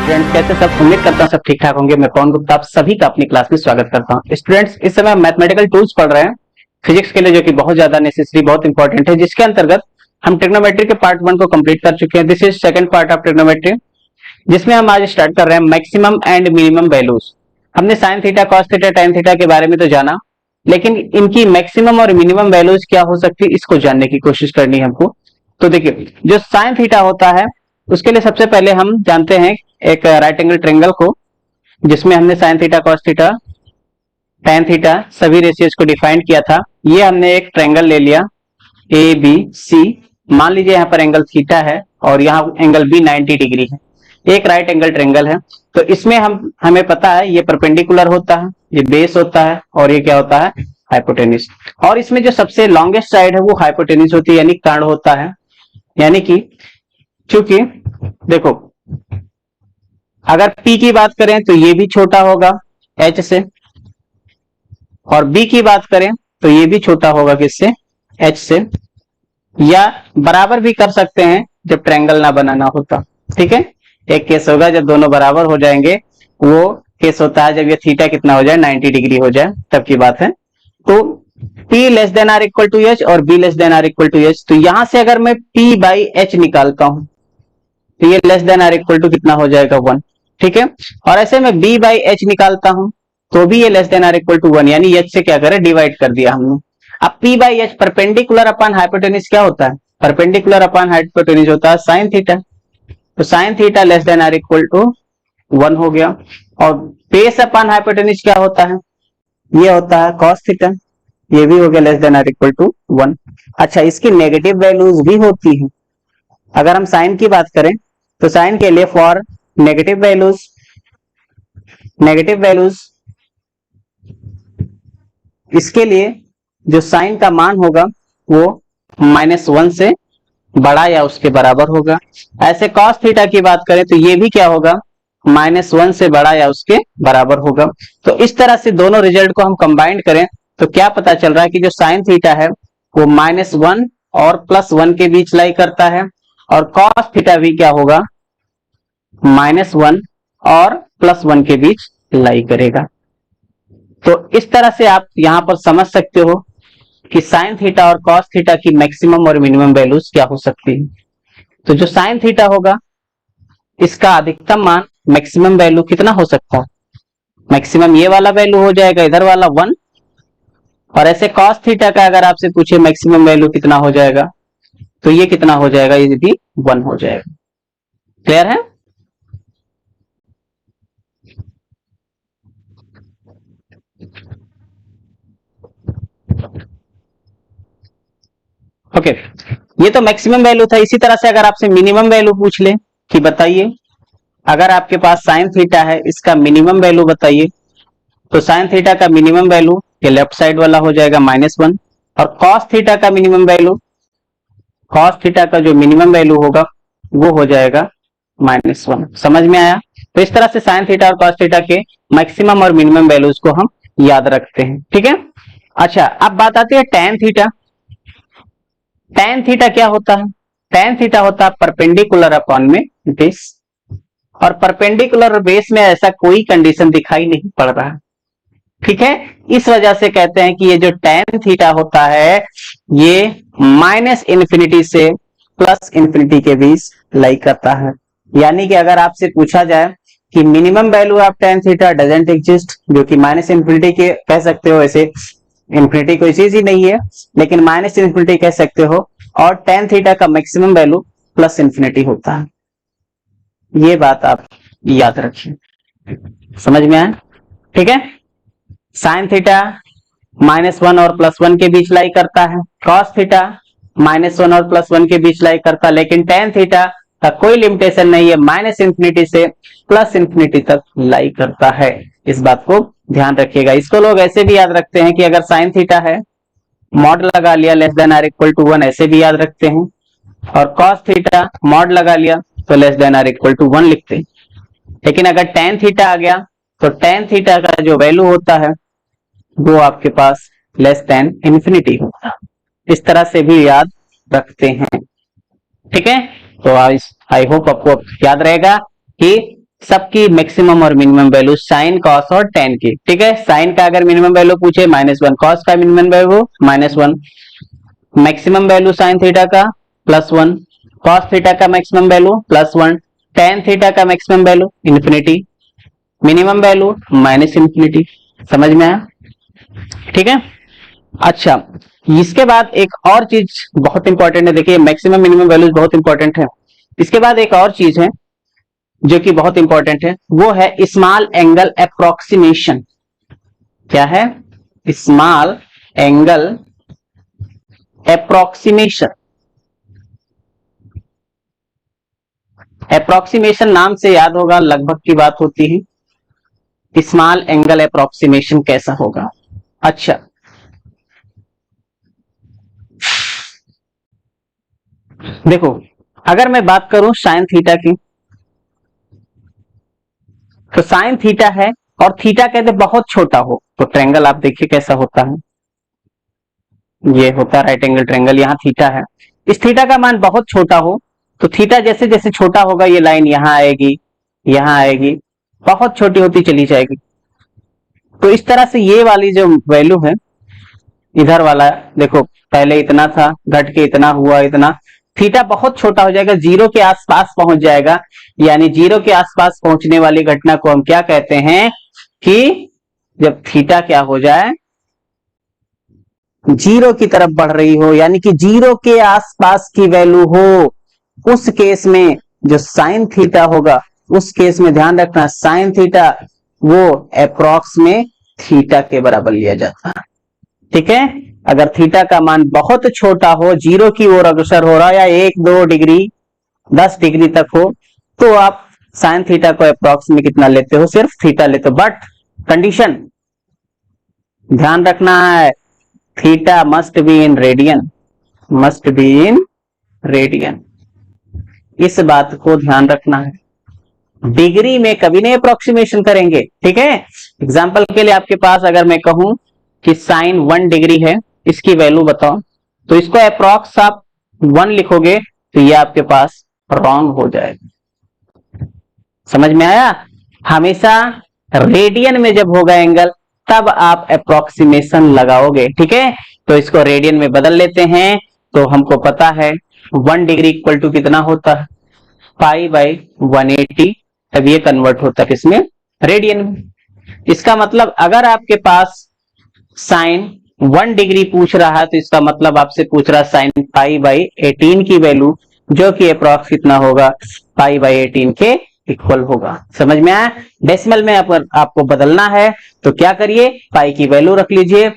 Students कैसे सब उम्मीद करता हूँ सब ठीक ठाक होंगे। मैं पवन गुप्ता आप सभी का अपनी क्लास में स्वागत करता हूँ। स्टूडेंट्स इस समय मैथमेटिकल टूल्स पढ़ रहे हैं फिजिक्स के लिए, जो कि बहुत ज्यादा नेसेसरी बहुत इंपॉर्टेंट है, जिसके अंतर्गत हम ट्रिग्नोमेट्री के पार्ट 1 को कंप्लीट कर चुके हैं। This is second part of trigonometry, जिसमें हम आज स्टार्ट कर रहे हैं मैक्सिमम एंड मिनिमम वैल्यूज। हमने sine theta, cos theta, tan theta के बारे में तो जाना, लेकिन इनकी मैक्सिमम और मिनिमम वैल्यूज क्या हो सकती है इसको जानने की कोशिश करनी है हमको। तो देखिए, जो साइन थीटा होता है उसके लिए सबसे पहले हम जानते हैं एक राइट एंगल ट्रायंगल को, जिसमें हमने sine theta, cos theta, tan theta सभी रेशियोज को डिफाइन किया था। ये हमने एक ट्रायंगल ले लिया ए बी सी। मान लीजिए यहाँ पर एंगल थीटा है और यहाँ एंगल बी 90 डिग्री है। एक राइट एंगल ट्रायंगल है, तो इसमें हमें पता है ये परपेंडिकुलर होता है, ये बेस होता है और ये क्या होता है, हाइपोटेन्यूज। और इसमें जो सबसे लॉन्गेस्ट साइड है वो हाइपोटेन्यूज होती है, यानी कर्ण होता है। यानी कि चूंकि देखो, अगर P की बात करें तो ये भी छोटा होगा H से, और B की बात करें तो ये भी छोटा होगा किससे, H से। या बराबर भी कर सकते हैं जब ट्रायंगल ना बनाना होता। ठीक है, एक केस होगा जब दोनों बराबर हो जाएंगे, वो केस होता है जब ये थीटा कितना हो जाए, 90 डिग्री हो जाए, तब की बात है। तो P less than or equal to H और B less than or equal to H, तो यहां से अगर मैं P बाई H निकालता हूं तो ये less than or equal to कितना हो जाएगा, 1। ठीक है, और ऐसे में B बाई H निकालता हूं तो भी ये less than or equal to 1, यानी H से क्या करें, डिवाइड कर दिया हमने। अब P by H perpendicular upon hypotenuse क्या होता है, परपेंडिकुलर अपॉन हाइपोटेन्यूज होता है साइन थीटा। तो sine theta less than or equal to 1 हो गया। और बेस अपॉन हाइपोटेन्यूज क्या होता है, ये होता है कॉस थीटा, ये भी हो गया less than or equal to 1। अच्छा, इसकी नेगेटिव वैल्यूज भी होती है। अगर हम साइन की बात करें तो साइन के लिए फॉर नेगेटिव वैल्यूज इसके लिए जो साइन का मान होगा वो -1 से बड़ा या उसके बराबर होगा। ऐसे कॉस थीटा की बात करें तो ये भी क्या होगा, -1 से बड़ा या उसके बराबर होगा। तो इस तरह से दोनों रिजल्ट को हम कंबाइंड करें तो क्या पता चल रहा है कि जो साइन थीटा है वो -1 और +1 के बीच लाई करता है, और कॉस थीटा भी क्या होगा, -1 और +1 के बीच लाई करेगा। तो इस तरह से आप यहां पर समझ सकते हो कि साइन थीटा और कॉस थीटा की मैक्सिमम और मिनिमम वैल्यूज क्या हो सकती है। तो जो साइन थीटा होगा इसका अधिकतम मान, मैक्सिमम वैल्यू कितना हो सकता है, मैक्सिमम ये वाला वैल्यू हो जाएगा, इधर वाला 1। और ऐसे कॉस थीटा का अगर आपसे पूछे मैक्सिमम वैल्यू कितना हो जाएगा, तो ये कितना हो जाएगा, ये भी 1 हो जाएगा। क्लियर है? ओके, ये तो मैक्सिमम वैल्यू था। इसी तरह से अगर आपसे मिनिमम वैल्यू पूछ ले कि बताइए, अगर आपके पास साइन थीटा है इसका मिनिमम वैल्यू बताइए, तो साइन थीटा का मिनिमम वैल्यू ये लेफ्ट साइड वाला हो जाएगा -1, और कॉस थीटा का मिनिमम वैल्यू, कॉस थीटा का जो मिनिमम वैल्यू होगा वो हो जाएगा -1। समझ में आया? तो इस तरह से साइन थीटा और कॉस थीटा के मैक्सिमम और मिनिमम वैल्यूज को हम याद रखते हैं। ठीक है, अच्छा अब बात आती है tan थीटा। tan थीटा क्या होता है, tan थीटा होता है परपेंडिकुलर अपॉन में बेस, और परपेंडिकुलर बेस में ऐसा कोई कंडीशन दिखाई नहीं पड़ रहा। ठीक है, इस वजह से कहते हैं कि ये जो tan थीटा होता है ये -∞ से +∞ के बीच लाई करता है। यानी कि अगर आपसे पूछा जाए कि minimum value of tan theta doesn't exist, जो कि -∞ के कह सकते हो, ऐसे इंफिनिटी कोई चीज ही नहीं है, लेकिन -∞ कह सकते हो, और tan थीटा का मैक्सिमम वैल्यू +∞ होता है। ये बात आप याद रखिए। समझ में आया? ठीक है, साइन थीटा -1 और +1 के बीच लाई करता है, कॉस थीटा -1 और +1 के बीच लाई करता है, लेकिन tan थीटा का कोई लिमिटेशन नहीं है, -∞ से +∞ तक लाई करता है। इस बात को ध्यान रखिएगा। इसको लोग ऐसे भी याद रखते हैं कि अगर साइन थीटा है, मॉड लगा लिया less than or equal to 1, ऐसे भी याद रखते हैं, और कॉस थीटा मॉड लगा लिया तो less than or equal to 1 लिखते हैं। लेकिन अगर tan थीटा आ गया तो tan थीटा का जो वैल्यू होता है वो आपके पास लेस देन इन्फिनिटी होगा। इस तरह से भी याद रखते हैं। ठीक है, तो आई होप आपको याद रहेगा कि सबकी मैक्सिमम और मिनिमम वैल्यू साइन कॉस और टेन की, ठीक है। साइन का अगर मिनिमम वैल्यू पूछे -1, कॉस का minimum value -1, maximum value sign theta का +1, कॉस थीटा का मैक्सिमम वैल्यू +1, टेन थीटा का maximum value infinity, minimum value -infinity. समझ में आया, ठीक है। अच्छा, इसके बाद एक और चीज बहुत इंपॉर्टेंट है, देखिए मैक्सिमम मिनिमम वैल्यूज बहुत इंपॉर्टेंट है। इसके बाद एक और चीज है जो कि बहुत इंपॉर्टेंट है, वो है स्मॉल एंगल अप्रोक्सीमेशन। क्या है? Small angle approximation. अप्रोक्सीमेशन नाम से याद होगा, लगभग की बात होती है। स्मॉल एंगल अप्रोक्सीमेशन कैसा होगा? अच्छा, देखो अगर मैं बात करूं साइन थीटा की, तो साइन थीटा है और थीटा कहते बहुत छोटा हो तो ट्रायंगल आप देखिए कैसा होता है, ये होता है राइट एंगल ट्रायंगल, यहाँ थीटा है। इस थीटा का मान बहुत छोटा हो तो थीटा जैसे जैसे छोटा होगा ये लाइन यहां आएगी, यहां आएगी, बहुत छोटी होती चली जाएगी। तो इस तरह से ये वाली जो वैल्यू है, इधर वाला देखो पहले इतना था, घट के इतना हुआ, इतना, थीटा बहुत छोटा हो जाएगा, जीरो के आसपास पहुंच जाएगा। यानी जीरो के आसपास पहुंचने वाली घटना को हम क्या कहते हैं कि जब थीटा क्या हो जाए, जीरो की तरफ बढ़ रही हो, यानी कि जीरो के आसपास की वैल्यू हो, उस केस में जो साइन थीटा होगा, उस केस में ध्यान रखना साइन थीटा वो अप्रॉक्स में थीटा के बराबर लिया जाता है, ठीक है। अगर थीटा का मान बहुत छोटा हो, जीरो की ओर अग्रसर हो रहा है, या 1-2 डिग्री 10 डिग्री तक हो, तो आप साइन थीटा को अप्रॉक्स में कितना लेते हो? सिर्फ थीटा लेते हो। बट कंडीशन ध्यान रखना है, theta must be in radian, must be in radian, इस बात को ध्यान रखना है। डिग्री में कभी नहीं अप्रोक्सीमेशन करेंगे, ठीक है। एग्जाम्पल के लिए आपके पास अगर मैं कहूं कि साइन 1 डिग्री है, इसकी वैल्यू बताओ, तो इसको अप्रॉक्स आप 1 लिखोगे तो ये आपके पास रॉन्ग हो जाएगा। समझ में आया? हमेशा रेडियन में जब होगा एंगल तब आप अप्रोक्सीमेशन लगाओगे, ठीक है। तो इसको रेडियन में बदल लेते हैं, तो हमको पता है 1 डिग्री इक्वल टू कितना होता है? π/180। अब ये कन्वर्ट होता है किसमें? रेडियन में। इसका मतलब अगर आपके पास साइन 1 डिग्री पूछ रहा है तो इसका मतलब आपसे पूछ रहा है साइन π/18 की वैल्यू, जो कि अप्रॉक्स कितना होगा? π/18 के इक्वल होगा। समझ में आया? डेसिमल में आपको बदलना है तो क्या करिए, पाई की वैल्यू रख लीजिए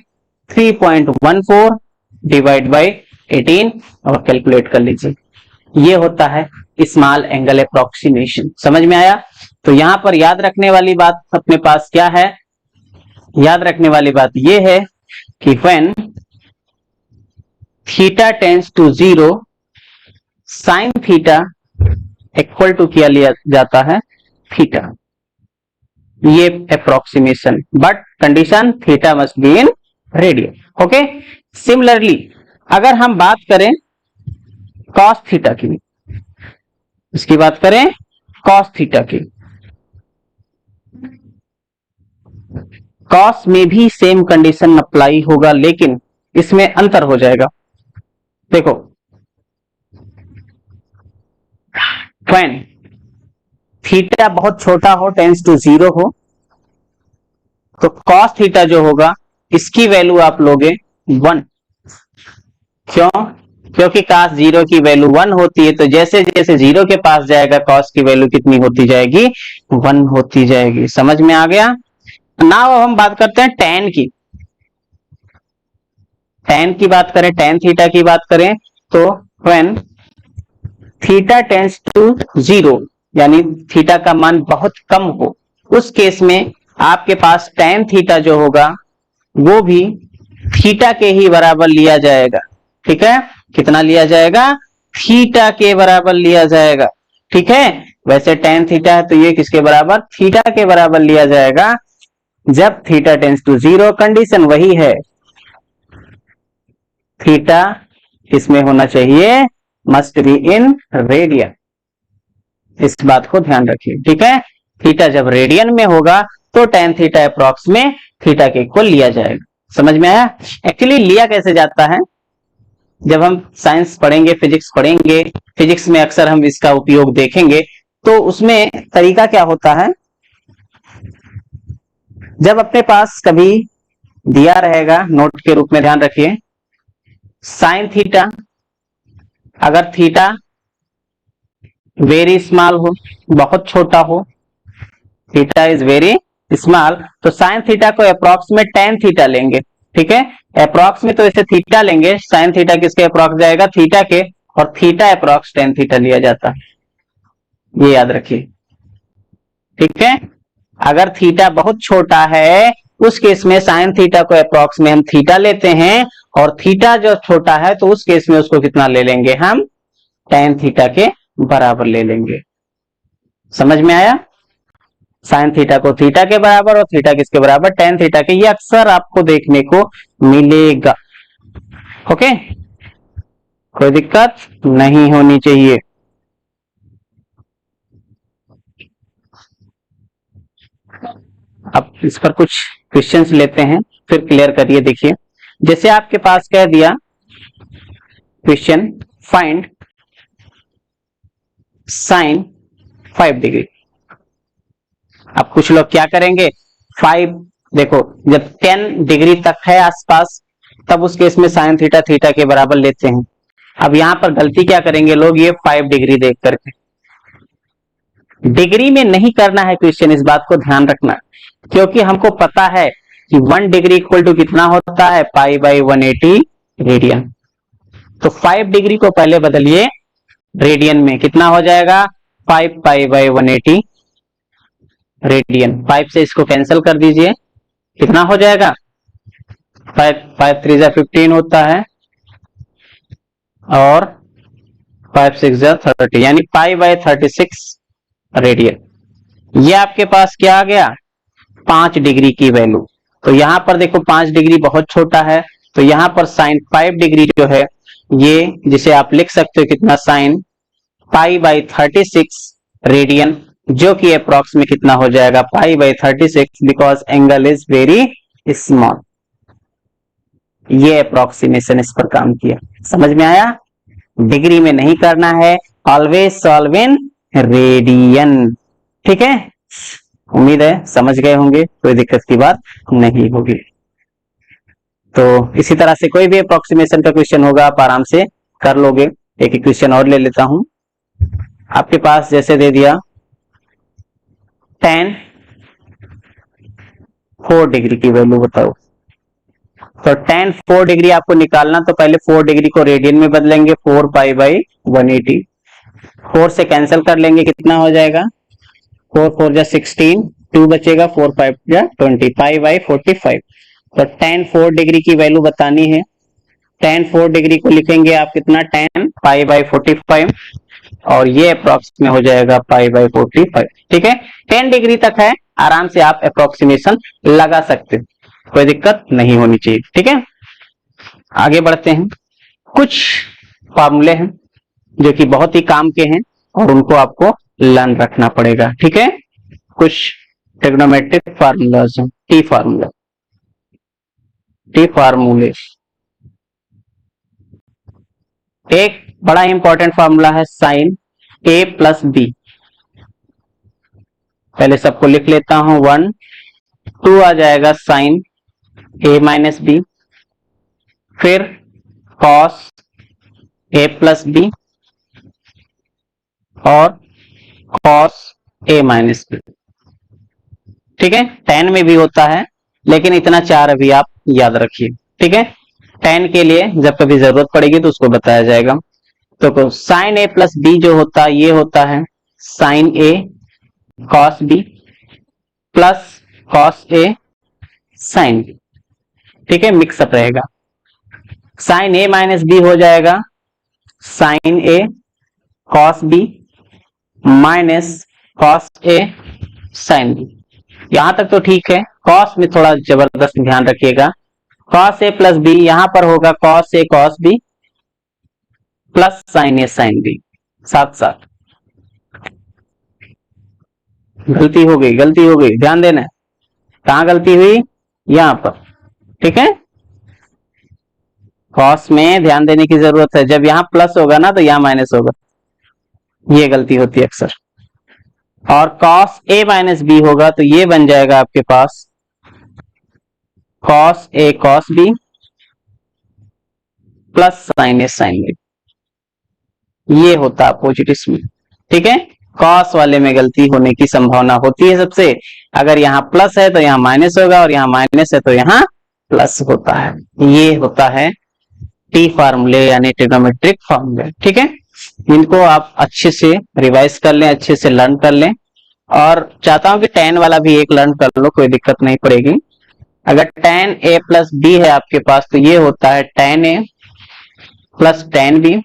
3.14 डिवाइड बाई 18 और कैलकुलेट कर लीजिए। ये होता है स्मॉल एंगल अप्रोक्सीमेशन। समझ में आया? तो यहां पर याद रखने वाली बात अपने पास क्या है? याद रखने वाली बात यह है कि when theta tends to 0, sine theta equal to किया लिया जाता है थीटा। ये approximation, but condition theta must be in radian. Okay. Similarly अगर हम बात करें कॉस थीटा की, इसकी बात करें कॉस थीटा की, कॉस में भी सेम कंडीशन अप्लाई होगा, लेकिन इसमें अंतर हो जाएगा। देखो व्हेन थीटा बहुत छोटा हो, टेंस टू 0 हो, तो कॉस थीटा जो होगा इसकी वैल्यू आप लोगे 1। क्यों? क्योंकि कॉस 0 की वैल्यू 1 होती है, तो जैसे जैसे 0 के पास जाएगा कॉस की वैल्यू कितनी होती जाएगी? 1 होती जाएगी। समझ में आ गया? नाउ हम बात करते हैं टेन की। टेन की बात करें, टेन थीटा की बात करें, तो व्हेन थीटा टेंस टू 0, यानी थीटा का मान बहुत कम हो, उस केस में आपके पास टेन थीटा जो होगा वो भी थीटा के ही बराबर लिया जाएगा, ठीक है। कितना लिया जाएगा? थीटा के बराबर लिया जाएगा, ठीक है। वैसे टेन थीटा है तो ये किसके बराबर? थीटा के बराबर लिया जाएगा जब थीटा टेंस टू 0। कंडीशन वही है, थीटा इसमें होना चाहिए मस्ट बी इन रेडियन। इस बात को ध्यान रखिए, ठीक है। थीटा जब रेडियन में होगा तो tan थीटा अप्रॉक्स में थीटा के इक्वल लिया जाएगा। समझ में आया? एक्चुअली लिया कैसे जाता है, जब हम साइंस पढ़ेंगे, फिजिक्स पढ़ेंगे, फिजिक्स में अक्सर हम इसका उपयोग देखेंगे, तो उसमें तरीका क्या होता है, जब अपने पास कभी दिया रहेगा, नोट के रूप में ध्यान रखिए, साइन थीटा, अगर थीटा वेरी स्मॉल हो, बहुत छोटा हो, थीटा इज वेरी स्मॉल, तो साइन थीटा को अप्रॉक्स में tan थीटा लेंगे। ठीक है, अप्रॉक्स में तो इसे थीटा लेंगे, साइन थीटा किसके अप्रॉक्स जाएगा, थीटा के, और थीटा अप्रॉक्स tan थीटा लिया जाता है, ये याद रखिए। ठीक है, अगर थीटा बहुत छोटा है उस केस में साइन थीटा को अप्रॉक्स में हम थीटा लेते हैं, और थीटा जो छोटा है तो उस केस में उसको कितना ले लेंगे, हम tan थीटा के बराबर ले लेंगे। समझ में आया? साइन थीटा को थीटा के बराबर और थीटा किसके बराबर, tan थीटा के। ये अक्सर आपको देखने को मिलेगा। ओके, कोई दिक्कत नहीं होनी चाहिए। अब इस पर कुछ क्वेश्चंस लेते हैं, फिर क्लियर करिए। देखिए, जैसे आपके पास कह दिया क्वेश्चन, फाइंड साइन 5 डिग्री। अब कुछ लोग क्या करेंगे, 5, देखो जब 10 डिग्री तक है आसपास, तब उस केस में साइन थीटा थीटा के बराबर लेते हैं। अब यहां पर गलती क्या करेंगे लोग, ये 5 डिग्री देख करके, डिग्री में नहीं करना है क्वेश्चन, इस बात को ध्यान रखना, क्योंकि हमको पता है कि 1 डिग्री इक्वल टू कितना होता है, पाई बाई 180 रेडियन। तो 5 डिग्री को पहले बदलिए रेडियन में, कितना हो जाएगा, 5 पाई बाई 180 रेडियन। 5 से इसको कैंसिल कर दीजिए, कितना हो जाएगा, 5 3 15 होता है, और 5 6 30, यानी पाई बाई 36 रेडियन। ये आपके पास क्या आ गया, 5 डिग्री की वैल्यू। तो यहां पर देखो 5 डिग्री बहुत छोटा है, तो यहां पर साइन 5 डिग्री जो है, ये जिसे आप लिख सकते हो कितना, साइन पाई बाई 36 रेडियन, जो कि अप्रॉक्स में कितना हो जाएगा, pi by 36, because angle is very small. ये अप्रोक्सीमेशन इस पर काम किया। समझ में आया? डिग्री में नहीं करना है, ऑलवेज सॉल्व इन रेडियन। ठीक है, उम्मीद है समझ गए होंगे, कोई दिक्कत की बात नहीं होगी। तो इसी तरह से कोई भी अप्रोक्सीमेशन का क्वेश्चन होगा आप आराम से कर लोगे। एक क्वेश्चन और ले लेता हूं, आपके पास जैसे दे दिया tan 4 डिग्री की वैल्यू बताओ। तो tan 4 डिग्री आपको निकालना, तो पहले 4 डिग्री को रेडियन में बदलेंगे, 4 पाई बाई 180, 4 से कैंसिल कर लेंगे, कितना हो जाएगा, 4 4 जा 16, 2 बचेगा, 4 5 जा 20, पाई बाई 45। तो tan 4 डिग्री की वैल्यू बतानी है, tan 4 डिग्री को लिखेंगे आप कितना, tan पाई बाई 45, और ये अप्रोक्स में हो जाएगा पाई बाई 45। ठीक है, 10 डिग्री तक है, आराम से आप अप्रोक्सीमेशन लगा सकते हैं, कोई दिक्कत नहीं होनी चाहिए। ठीक है, आगे बढ़ते हैं। कुछ फार्मूले हैं जो कि बहुत ही काम के हैं, और उनको आपको लर्न रखना पड़ेगा। ठीक है, कुछ ट्रिग्नोमेट्रिक फार्मूलाज हैं, टी फार्मूला, टी फार्मूले। एक बड़ा इंपॉर्टेंट फार्मूला है साइन ए प्लस बी, पहले सबको लिख लेता हूं, 1 2 आ जाएगा साइन ए माइनस बी, फिर कॉस ए प्लस बी, और कॉस ए माइनस बी। ठीक है, tan में भी होता है, लेकिन इतना 4 अभी आप याद रखिए। ठीक है, tan के लिए जब कभी जरूरत पड़ेगी तो उसको बताया जाएगा। तो साइन ए प्लस बी जो होता है, ये होता है sine A cos B plus cos A sine B. ठीक है, मिक्सअप रहेगा। साइन ए माइनस बी हो जाएगा sign A cos B minus cos A sine B. यहां तक तो ठीक है, कॉस में थोड़ा जबरदस्त ध्यान रखिएगा, कॉस ए प्लस बी, यहां पर होगा cos A cos B plus sign A sine B, साथ साथ। गलती हो गई, गलती हो गई, ध्यान देना है। कहां गलती हुई? यहां पर, ठीक है। कॉस में ध्यान देने की जरूरत है, जब यहां प्लस होगा ना तो यहां माइनस होगा, ये गलती होती है अक्सर। और कॉस ए माइनस बी होगा तो ये बन जाएगा आपके पास cos A cos B plus sign A sine B, ये होता है अपोजिट इसमें, ठीक है। कॉस वाले में गलती होने की संभावना होती है सबसे, अगर यहाँ प्लस है तो यहाँ माइनस होगा और यहाँ माइनस है तो यहाँ प्लस होता है। ये होता है टी फार्मूले यानी ट्रिग्नोमेट्रिक फार्मूले, ठीक है। इनको आप अच्छे से रिवाइज कर लें, अच्छे से लर्न कर लें, और चाहता हूं कि tan वाला भी एक लर्न कर लो, कोई दिक्कत नहीं पड़ेगी। अगर tan a प्लस बी है आपके पास तो ये होता है tan a plus tan b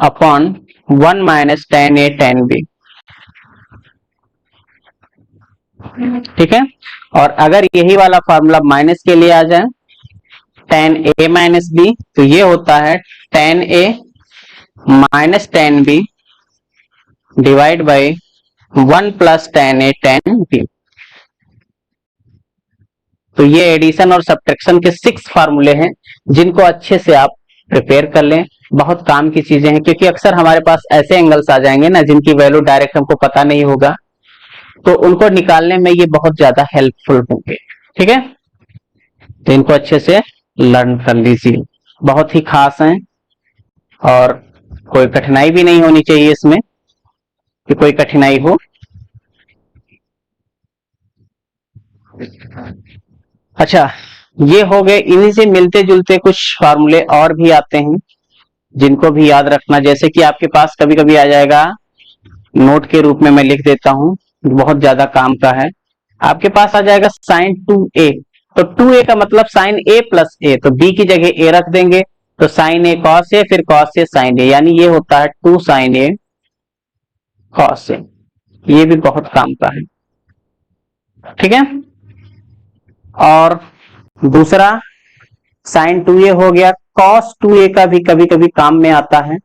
upon 1 minus tan a tan b, ठीक है। और अगर यही वाला फॉर्मूला माइनस के लिए आ जाए tan a माइनस बी तो ये होता है tan a minus tan b divide by 1 plus tan a tan b। तो ये एडिशन और सब्ट्रैक्शन के 6 फार्मूले हैं जिनको अच्छे से आप प्रिपेयर कर लें, बहुत काम की चीजें हैं, क्योंकि अक्सर हमारे पास ऐसे एंगल्स आ जाएंगे ना जिनकी वैल्यू डायरेक्ट हमको पता नहीं होगा, तो उनको निकालने में ये बहुत ज्यादा हेल्पफुल होंगे, ठीक है। तो इनको अच्छे से लर्न कर लीजिए, बहुत ही खास हैं और कोई कठिनाई भी नहीं होनी चाहिए इसमें कि कोई कठिनाई हो। अच्छा, ये हो गए, इन्हीं से मिलते जुलते कुछ फार्मूले और भी आते हैं जिनको भी याद रखना, जैसे कि आपके पास कभी कभी आ जाएगा, नोट के रूप में मैं लिख देता हूं, बहुत ज्यादा काम का है। आपके पास आ जाएगा साइन 2a, तो 2a का मतलब साइन a प्लस a, तो b की जगह a रख देंगे तो साइन a कॉस a फिर कॉस a साइन a, यानी ये होता है 2 साइन a कॉस a, ये भी बहुत काम का है, ठीक है। और दूसरा साइन 2a हो गया, कॉस 2a का भी कभी कभी काम में आता है।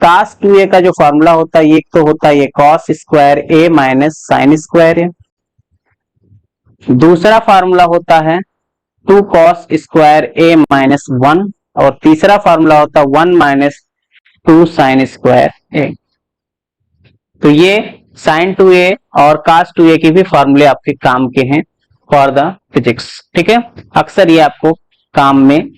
कॉस 2a का जो फॉर्मूला होता है एक तो होता है ये cos square a minus sine square a, दूसरा फॉर्मूला होता है 2 कॉस स्क्वायर a माइनस 1, और तीसरा फॉर्मूला होता है 1 माइनस 2 साइन स्क्वायर a। तो ये साइन 2a और कॉस 2a की भी फॉर्मूले आपके काम के हैं फॉर द फिजिक्स, ठीक है। अक्सर ये आपको काम में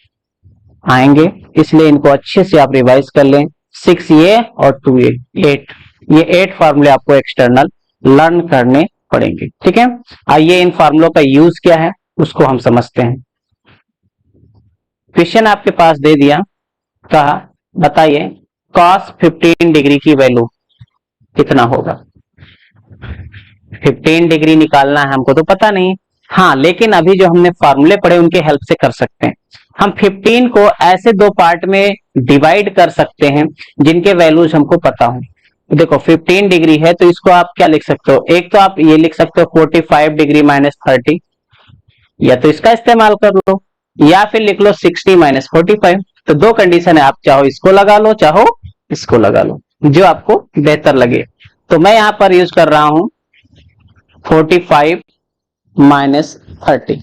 आएंगे, इसलिए इनको अच्छे से आप रिवाइज कर लें। 6a और 2a 8, ये 8 फार्मूले आपको एक्सटर्नल लर्न करने पड़ेंगे, ठीक है। आइए इन फार्मूलों का यूज क्या है उसको हम समझते हैं। क्वेश्चन आपके पास दे दिया, कहा बताइए cos 15 डिग्री की वैल्यू कितना होगा। 15 डिग्री निकालना है हमको तो पता नहीं, हाँ, लेकिन अभी जो हमने फार्मूले पढ़े उनके हेल्प से कर सकते हैं। हम 15 को ऐसे दो पार्ट में डिवाइड कर सकते हैं जिनके वैल्यूज हमको पता हो। देखो 15 डिग्री है तो इसको आप क्या लिख सकते हो, एक तो आप ये लिख सकते हो 45 डिग्री माइनस 30, या तो इसका इस्तेमाल कर लो, या फिर लिख लो 60 माइनस 45। तो दो कंडीशन है, आप चाहो इसको लगा लो चाहो इसको लगा लो, जो आपको बेहतर लगे। तो मैं यहां पर यूज कर रहा हूं 45 माइनस 30,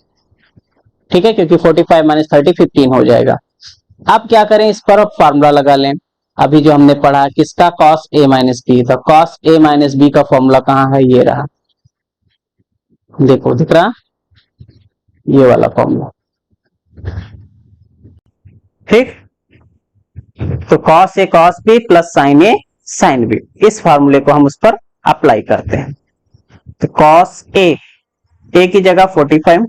ठीक है, क्योंकि 45 माइनस 30 15 हो जाएगा। अब क्या करें, इस पर फॉर्मूला लगा लें। अभी जो हमने पढ़ा किसका, cos a माइनस बी, तो cos a माइनस बी का फॉर्मूला कहां है, ये रहा, देखो दिख रहा, ये वाला फॉर्मूला, ठीक। तो cos a cos b plus sin a sin b, इस फॉर्मूले को हम उस पर अप्लाई करते हैं। तो cos a की जगह 45,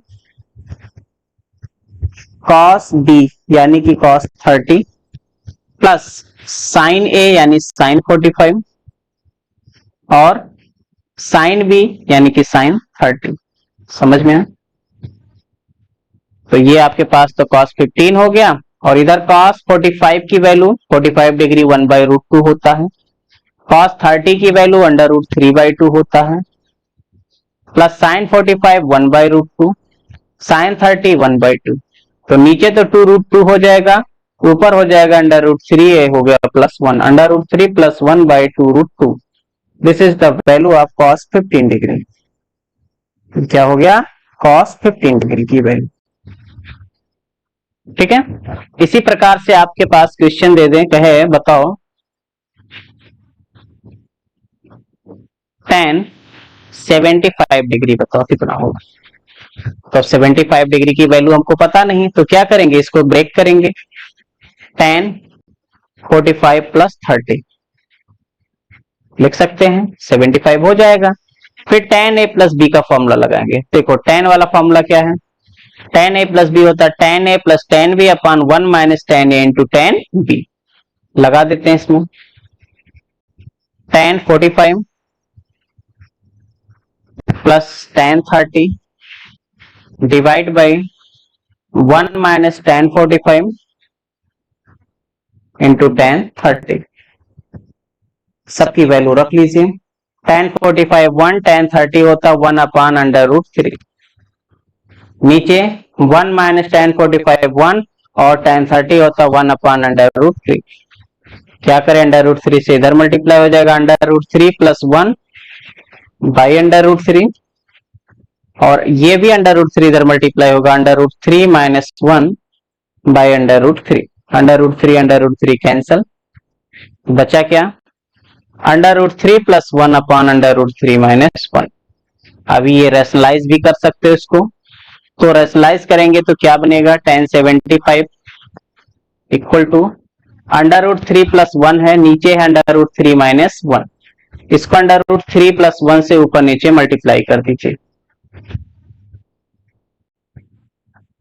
cos b यानी कि cos 30 प्लस sin a यानी sin 45 और sin b यानी कि sin 30, समझ में आया। तो ये आपके पास तो cos 15 हो गया, और इधर cos 45 की वैल्यू 45 डिग्री 1/√2 होता है, cos 30 की वैल्यू √3/2 होता है, प्लस sin 45 1/√2, sin 30 1/2। तो नीचे तो 2√2 हो जाएगा, ऊपर हो जाएगा √3, हो गया +1, √3 + 1/2√2, this is the value of cos 15 degree. क्या हो गया? cos 15 डिग्री की वैल्यू। ठीक है, इसी प्रकार से आपके पास क्वेश्चन दे दें, कहे बताओ tan 75 डिग्री, बताओ कितना होगा। तो 75 डिग्री की वैल्यू हमको पता नहीं, तो क्या करेंगे, इसको ब्रेक करेंगे। tan 45 प्लस 30 लिख सकते हैं, 75 हो जाएगा। फिर tan a प्लस बी का फॉर्मूला लगाएंगे। देखो tan वाला फॉर्मूला क्या है, tan a प्लस बी होता है tan a plus tan b upon 1 minus tan a into tan b। लगा देते हैं इसमें, tan 45 plus tan 30 divide by 1 minus tan 45 into tan 30। सबकी वैल्यू रख लीजिए। tan 45 1, tan 30 होता 1 अपॉन अंडर रूट 3। नीचे 1 माइनस tan 45 1 और tan 30 होता 1 अपॉन अंडर रूट 3। क्या करें, अंडर रूट 3 से इधर मल्टीप्लाई हो जाएगा, under root 3 plus 1 by under root 3, और ये भी अंडर रूट 3 इधर मल्टीप्लाई होगा, under root 3 minus 1 by under root 3। Under root 3 cancel, बचा क्या, under root 3 plus 1 upon under root 3 minus 1। अभी ये रेशनलाइज भी कर सकते हो इसको, तो रेशनलाइज करेंगे तो क्या बनेगा, tan 75 equal to under root 3 plus 1 है, नीचे है अंडर रूट 3 माइनस 1। इसको अंडर रूट 3 प्लस 1 से ऊपर नीचे मल्टीप्लाई कर दीजिए।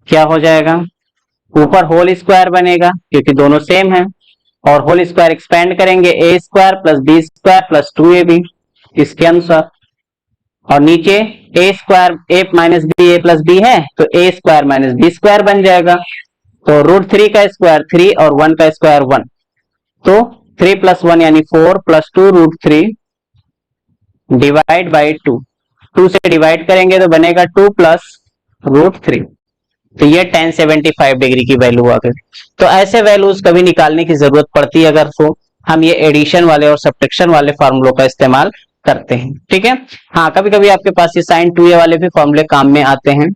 क्या हो जाएगा, ऊपर होल स्क्वायर बनेगा क्योंकि दोनों सेम है, और होल स्क्वायर एक्सपेंड करेंगे, A square plus B square plus 2ab इसके अनुसार, और नीचे A square A minus B, A plus B है तो A square minus B square बन जाएगा। तो रूट 3 का स्क्वायर 3 और 1 का स्क्वायर 1, तो 3 प्लस 1 यानी 4 प्लस 2 रूट 3 डिवाइड बाई 2, 2 से डिवाइड करेंगे तो बनेगा 2 प्लस रूट 3। तो ये tan 75 डिग्री की वैल्यू आ गई। तो ऐसे वैल्यूज कभी निकालने की जरूरत पड़ती है अगर तो हम ये एडिशन वाले और सब्ट्रैक्शन वाले फार्मूलों का इस्तेमाल करते हैं। ठीक है, हाँ कभी कभी आपके पास ये sin 2a वाले भी फॉर्मूले काम में आते हैं,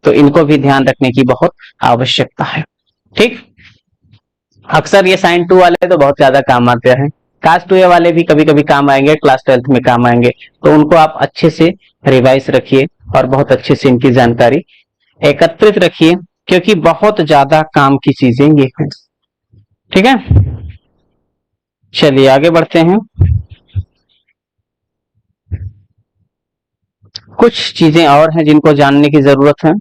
तो इनको भी ध्यान रखने की बहुत आवश्यकता है। ठीक, अक्सर ये sin 2 वाले तो बहुत ज्यादा काम आते हैं, cos 2a वाले भी कभी कभी काम आएंगे, क्लास 12th में काम आएंगे, तो उनको आप अच्छे से रिवाइज रखिए और बहुत अच्छे से इनकी जानकारी एकत्रित रखिए, क्योंकि बहुत ज्यादा काम की चीजें ये हैं। ठीक है, चलिए आगे बढ़ते हैं। कुछ चीजें और हैं जिनको जानने की जरूरत है।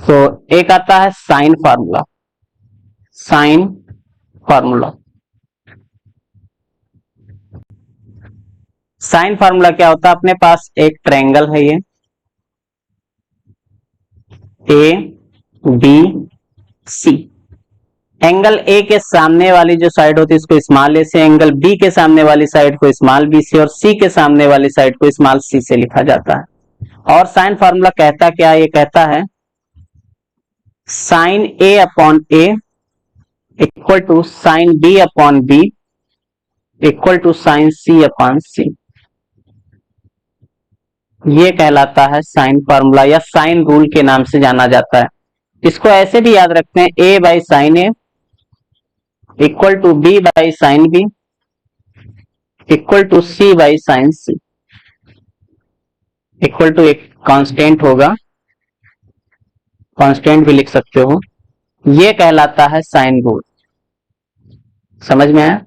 तो एक आता है sine formula. Sine formula, sine formula क्या होता है, अपने पास एक ट्रायंगल है, ये A B C. Angle A के सामने वाली जो साइड होती है इसको स्मॉल ए से, एंगल बी के सामने वाली साइड को स्मॉल बी से, और सी के सामने वाली साइड को स्मॉल सी से लिखा जाता है। और साइन फार्मूला कहता क्या, ये कहता है sine A upon A equal to sine B upon B equal to sine C upon C. ये कहलाता है साइन फार्मूला या साइन रूल के नाम से जाना जाता है। इसको ऐसे भी याद रखते हैं, A by sine A equal to B by sine B equal to C by sine C, equal to एक कांस्टेंट होगा, कांस्टेंट भी लिख सकते हो। ये कहलाता है साइन रूल। समझ में आया?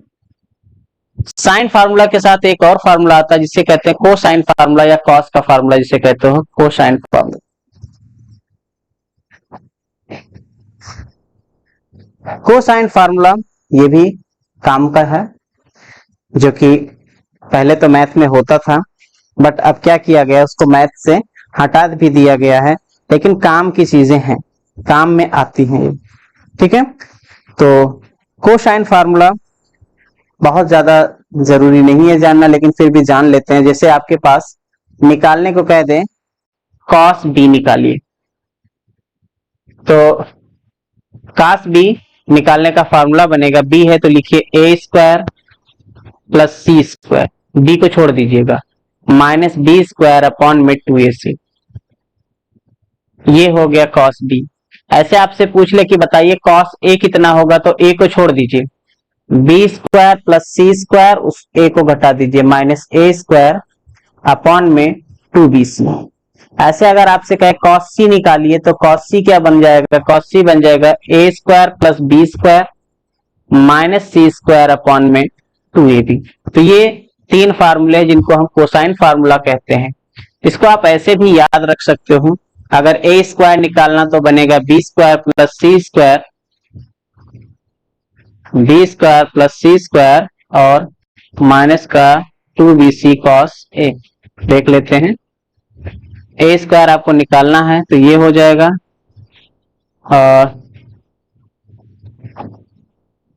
साइन फार्मूला के साथ एक और फार्मूला आता है जिसे कहते हैं कोसाइन फार्मूला या कॉस का फार्मूला, जिसे कहते हो कोसाइन फार्मूला। कोसाइन फार्मूला ये भी काम का है, जो कि पहले तो मैथ में होता था, बट अब क्या किया गया, उसको मैथ से हटा भी दिया गया है, लेकिन काम की चीजें हैं, काम में आती हैं। ठीक है, तो कोसाइन फार्मूला बहुत ज्यादा जरूरी नहीं है जानना, लेकिन फिर भी जान लेते हैं। जैसे आपके पास निकालने को कह दें cos b निकालिए, तो cos b निकालने का फार्मूला बनेगा, b है तो लिखिए a square plus C square B को छोड़ दीजिएगा, माइनस बी स्क्वायर अपॉन में 2ac, ये हो गया कॉस बी। ऐसे आपसे पूछ ले कि बताइए कॉस ए कितना होगा, तो ए को छोड़ दीजिए, B square plus C square, उस ए को घटा दीजिए, माइनस ए स्क्वायर अपॉन में 2bc। ऐसे अगर आपसे कहे कॉस सी निकालिए, तो कॉस सी क्या बन जाएगा, कॉस सी बन जाएगा A square plus B square minus C square upon में 2ab। तो ये तीन फार्मूले हैं जिनको हम कोसाइन फार्मूला कहते हैं। इसको आप ऐसे भी याद रख सकते हो, अगर ए स्क्वायर निकालना तो बनेगा B square plus C square, B square plus C square और माइनस का 2bc कॉस ए। देख लेते हैं, ए स्क्वायर आपको निकालना है तो ये हो जाएगा, और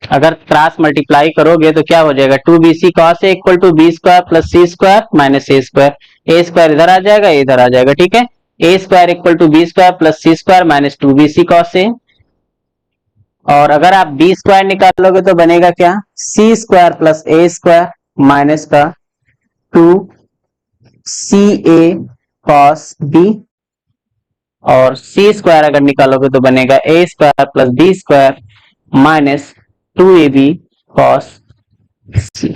अगर क्रॉस मल्टीप्लाई करोगे तो क्या हो जाएगा, 2bc cos A equal to B square plus C square minus A square. A square इधर आ जाएगा, इधर आ जाएगा, ठीक है। A square equal to B square plus C square minus 2bc cos A. और अगर आप बी स्क्वायर निकालोगे तो बनेगा क्या, C square plus A square minus का 2ca कॉस बी। और सी स्क्वायर अगर निकालोगे तो बनेगा A square plus B square minus 2ab cos C.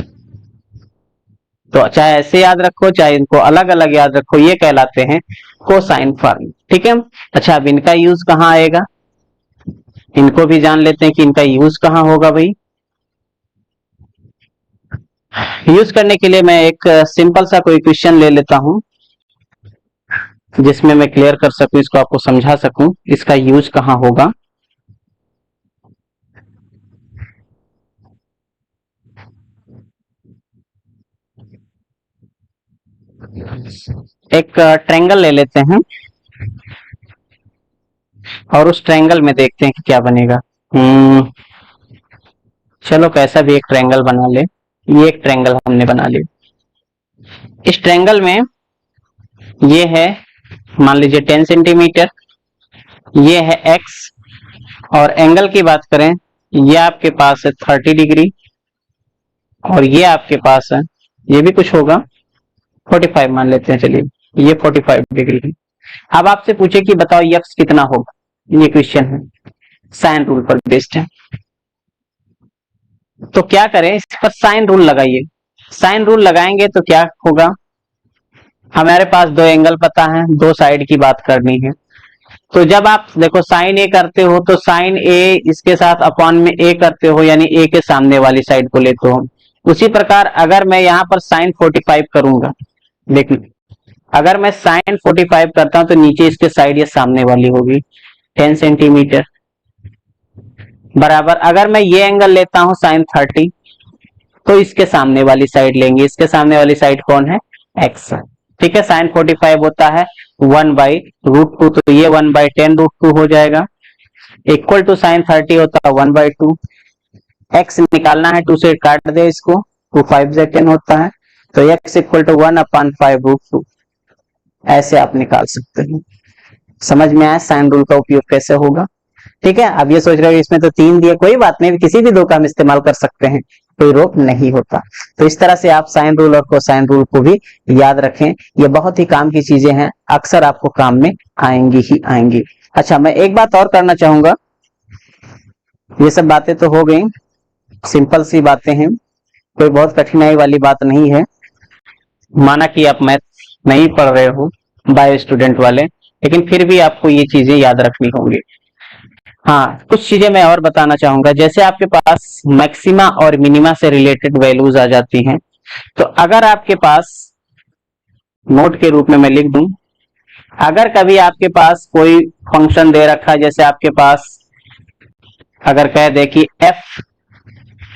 तो चाहे ऐसे याद रखो चाहे इनको अलग अलग याद रखो, ये कहलाते हैं कोसाइन फॉर्मूला, ठीक है। अच्छा, अब इनका यूज कहाँ आएगा, इनको भी जान लेते हैं कि इनका यूज कहाँ होगा भाई। यूज करने के लिए मैं एक सिंपल सा कोई क्वेश्चन ले लेता हूं जिसमें मैं क्लियर कर सकूं, इसको आपको समझा सकूं इसका यूज कहाँ होगा। एक ट्रायंगल ले लेते हैं और उस ट्रायंगल में देखते हैं कि क्या बनेगा। चलो कैसा भी एक ट्रायंगल बना ले, ये एक ट्रायंगल हमने बना लिया। इस ट्रायंगल में ये है मान लीजिए 10 सेंटीमीटर, ये है x, और एंगल की बात करें ये आपके पास है 30 डिग्री, और ये आपके पास है, ये भी कुछ होगा 45 मान लेते हैं, चलिए ये 45 डिग्री है। अब आपसे पूछे कि बताओ x कितना होगा, ये क्वेश्चन है, साइन रूल पर बेस्ड है। तो क्या करें, इस पर साइन रूल लगाइए। साइन रूल लगाएंगे तो क्या होगा, हमारे पास दो एंगल पता है, दो साइड की बात करनी है। तो जब आप देखो साइन ए करते हो तो साइन ए इसके साथ अपॉन में ए करते हो, यानी ए के सामने वाली साइड को लेते हो। उसी प्रकार अगर मैं यहाँ पर साइन 45 करूंगा, देखिए अगर मैं साइन 45 करता हूं तो नीचे इसके साइड ये सामने वाली होगी 10 सेंटीमीटर बराबर। अगर मैं ये एंगल लेता हूं साइन 30 तो इसके सामने वाली साइड लेंगे, इसके सामने वाली साइड कौन है, एक्स, ठीक है। साइन 45 होता है 1/√2, तो ये 1/10√2 हो जाएगा, इक्वल टू साइन 30 होता है 1/2। एक्स निकालना है, 2 से काट दे इसको, 2 5 10 होता है, तो एक्स इक्वल टू 1/5√2, ऐसे आप निकाल सकते हैं। समझ में आया साइन रूल का उपयोग कैसे होगा, ठीक है। अब ये सोच रहे हो इसमें तो 3 दिए, कोई बात नहीं, किसी भी दो का हम इस्तेमाल कर सकते हैं, कोई रोक नहीं होता। तो इस तरह से आप साइन रूल और कोसाइन रूल को भी याद रखें, ये बहुत ही काम की चीजें हैं, अक्सर आपको काम में आएंगी ही आएंगी। अच्छा, मैं एक बात और करना चाहूंगा, ये सब बातें तो हो गई, सिंपल सी बातें हैं, कोई बहुत कठिनाई वाली बात नहीं है। माना कि आप मैथ नहीं पढ़ रहे हो, बायो स्टूडेंट वाले, लेकिन फिर भी आपको ये चीजें याद रखनी होंगी। हाँ, कुछ चीजें मैं और बताना चाहूंगा, जैसे आपके पास मैक्सिमा और मिनिमा से रिलेटेड वैल्यूज आ जाती हैं, तो अगर आपके पास नोट के रूप में मैं लिख दूं, अगर कभी आपके पास कोई फंक्शन दे रखा है, जैसे आपके पास अगर कह दे कि एफ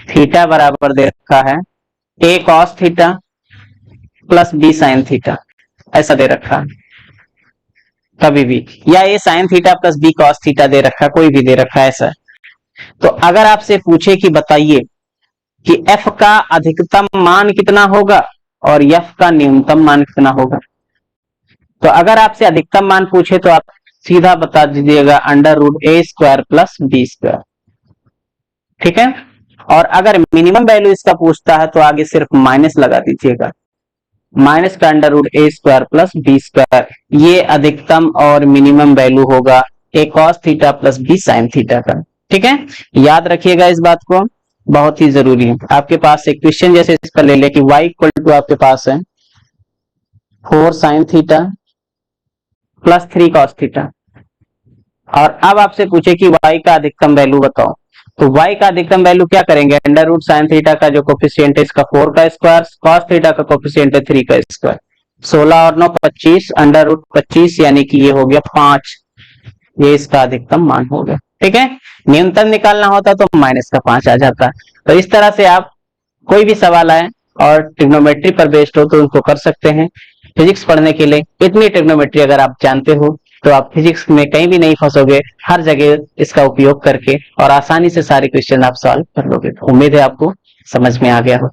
थीटा बराबर दे रखा है A cos theta plus B sine theta, ऐसा दे रखा है कभी भी, या A sine theta plus B cos theta दे रखा, कोई भी दे रखा है ऐसा। तो अगर आपसे पूछे कि बताइए कि एफ का अधिकतम मान कितना होगा और एफ का न्यूनतम मान कितना होगा, तो अगर आपसे अधिकतम मान पूछे तो आप सीधा बता दीजिएगा √a² प्लस b², ठीक है। और अगर मिनिमम वैल्यू इसका पूछता है तो आगे सिर्फ माइनस लगा दीजिएगा, माइनस का under root A square plus B square, ये अधिकतम और मिनिमम वैल्यू होगा A cos theta plus B sine theta का। ठीक है, याद रखिएगा इस बात को, बहुत ही जरूरी है। आपके पास एक क्वेश्चन जैसे इसका ले ले कि y इक्वल टू आपके पास है 4 sign theta plus 3 cos theta, और अब आपसे पूछे कि y का अधिकतम वैल्यू बताओ, तो y का अधिकतम वैल्यू क्या करेंगे, अंडर रूट साइन थीटा का जो कोफिशिएंट है इसका 4 का स्क्वायर, कॉस थीटा का कोफिशिएंट है 3 का स्क्वायर, 16 और 9 25, अंडर रूट 25 यानी कि ये हो गया 5, ये इसका अधिकतम मान हो गया। ठीक है, न्यूनतम निकालना होता तो माइनस का 5 आ जाता। तो इस तरह से आप कोई भी सवाल आए और ट्रिग्नोमेट्री पर बेस्ड हो तो उनको कर सकते हैं। फिजिक्स पढ़ने के लिए इतनी ट्रिग्नोमेट्री अगर आप जानते हो तो आप फिजिक्स में कहीं भी नहीं फंसोगे, हर जगह इसका उपयोग करके और आसानी से सारे क्वेश्चन आप सॉल्व कर लोगे। उम्मीद है आपको समझ में आ गया हो।